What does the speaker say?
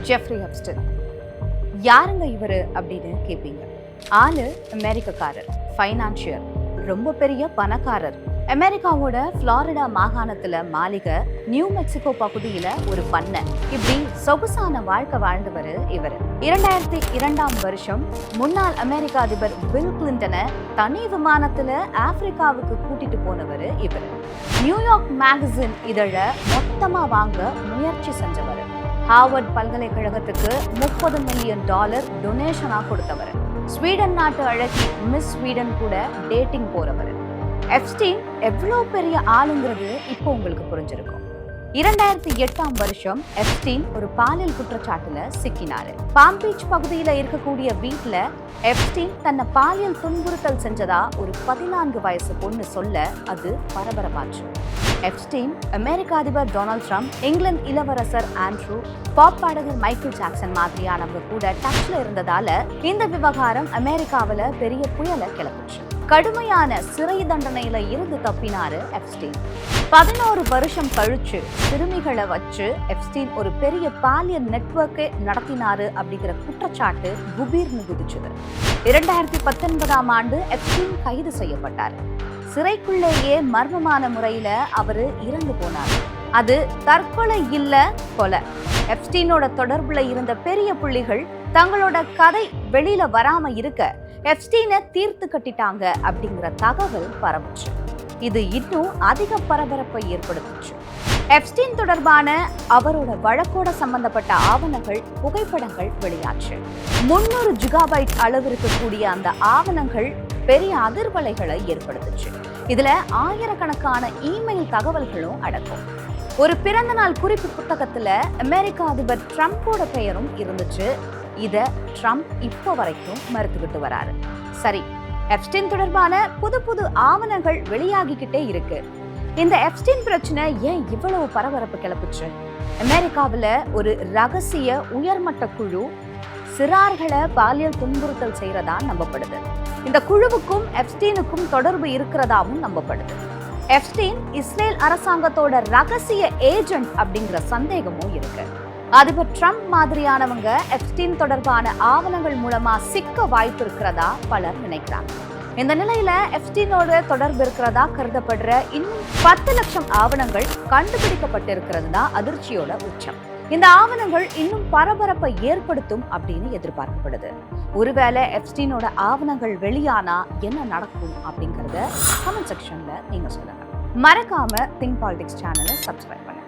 Jeffrey Epstein. யாருங்க இவரு அப்படின்னு கேட்பீங்க. ஆளு அமெரிக்கக்காரர், ஃபைனான்சியர், ரொம்ப பெரிய பணக்காரர். அமெரிக்காவோட புளோரிடா மாகாணத்துல மாளிகை, நியூ மெக்சிகோ பகுதியில ஒரு பண்ணை, இப்படி சொகுசான வாழ்க்கை வாழ்ந்தவர் இவர். 2002 முன்னாள் அமெரிக்க அதிபர் பில் கிளின்டனை தனி விமானத்துல ஆப்பிரிக்காவுக்கு கூட்டிட்டு போனவர் இவர். நியூயார்க் மேகசின் இதழ மொத்தமா வாங்க முயற்சி செஞ்சவர். ஹார்வர்ட் பல்கலைக்கழகத்துக்கு $30 மில்லியன் டொனேஷனா கொடுத்தவர். ஸ்வீடன் நாட்டு அழகி மிஸ் ஸ்வீடன் கூட டேட்டிங் போறவர். எப்ஸ்டைன் எவ்வளோ பெரிய ஆளுங்கிறது இப்போ உங்களுக்கு புரிஞ்சிருக்கும். 2008 எப்ஸ்டைன் ஒரு பாலியல் குற்றச்சாட்டுல சிக்கினாரு. பாம் பீச் பகுதியில இருக்கக்கூடிய வீட்டுல எப்ஸ்டைன் தன்னை பாலியல் துன்புறுத்தல் செஞ்சதா ஒரு 14 வயசு பொண்ணு சொல்ல அது பரபரப்பாச்சு. எப்ஸ்டைன் அமெரிக்க அதிபர் டொனால்ட் ட்ரம்ப், இங்கிலாந்து இளவரசர் ஆண்ட்ரூ, பாப் பாடகர் மைக்கேல் ஜாக்சன் மாதிரியானவங்க கூட டச்ல இருந்ததால இந்த விவகாரம் அமெரிக்காவில பெரிய புயலை கிளப்புச்சு. கடுமையான சிறை தண்டனையில இருந்து தப்பினாரு எப்ஸ்டைன். 11 வருஷம் கழிச்சு சிறுமிகளை வச்சு எப்ஸ்டைன் ஒரு பெரிய பாலியல் நெட்வொர்க்கை நடத்தினாரு அப்படிங்கிற குற்றச்சாட்டு குபீர்னு குதிச்சுது. 2019 எப்ஸ்டைன் கைது செய்யப்பட்டார். சிறைக்குள்ளேயே மர்மமான முறையில அவரு இறந்து போனார். அது தற்கொலை இல்ல, கொலை. எப்ஸ்டைனோட தொடர்புல இருந்த பெரிய புள்ளிகள் தங்களோட கதை வெளியில வராம இருக்க எப்ஸ்டைனை தீர்த்து கட்டிட்டாங்க அப்படிங்கிற தகவல் பரவுச்சு. இது இன்னும் அதிக பரபரப்பை ஏற்படுத்துச்சு. எப்ஸ்டைன் தொடர்பான அவரோட வழக்கோட சம்பந்தப்பட்ட ஆவணங்கள், புகைப்படங்கள் வெளியாச்சு. 300 ஜிகாபைட் அளவு இருக்கக்கூடிய அந்த ஆவணங்கள் பெரிய அதிர்வலைகளை ஏற்படுத்துச்சு. இதுல ஆயிரக்கணக்கான இமெயில் தகவல்களும் அடங்கும். ஒரு பிறந்த நாள் குறிப்பு புத்தகத்துல அமெரிக்க அதிபர் ட்ரம்போட பெயரும் இருந்துச்சு. இத ட்ரம்ப் இப்போ வரைக்கும் மறுத்துக்கிட்டு வராரு. சரி, எப்ஸ்டைன் தொடர்பான புது ஆவணங்கள் வெளியாகிக்கிட்டே இருக்கு. இந்த எப்ஸ்டைன் பிரச்சனை ஏன் இவ்வளவு பரபரப்பு கிளப்புச்சு? அமெரிக்காவில் ஒரு ரகசிய உயர்மட்ட குழு சிறார்களை பாலியல் துன்புறுத்தல் செய்யறதா நம்பப்படுது. இந்த குழுவுக்கும் எப்ஸ்டைனுக்கும் தொடர்பு இருக்கிறதாவும் நம்பப்படுது. எப்ஸ்டைன் இஸ்ரேல் அரசாங்கத்தோட ரகசிய ஏஜென்ட் அப்படிங்கிற சந்தேகமும் இருக்கு. அதிபர் ட்ரம்ப் மாதிரியானவங்க எப்ஸ்டைன் தொடர்பான ஆவணங்கள் மூலமா சிக்க வாய்ப்பு இருக்கிறதா பலர் நினைக்கிறாங்க. இந்த நிலையில எப்ஸ்டைனோட தொடர்பு இருக்கிறதா கருதப்படுற இன்னும் 10 லட்சம் ஆவணங்கள் கண்டுபிடிக்கப்பட்டிருக்கிறது தான் அதிர்ச்சியோட உச்சம். இந்த ஆவணங்கள் இன்னும் பரபரப்பை ஏற்படுத்தும் அப்படின்னு எதிர்பார்க்கப்படுது. ஒருவேளை எப்ஸ்டைனோட ஆவணங்கள் வெளியானா என்ன நடக்கும் அப்படிங்கறத கமெண்ட் செக்ஷன்ல நீங்க சொல்லுங்க. மறக்காம திங்க் பாலிடிக்ஸ் சேனலை சப்ஸ்கிரைப் பண்ணுங்க.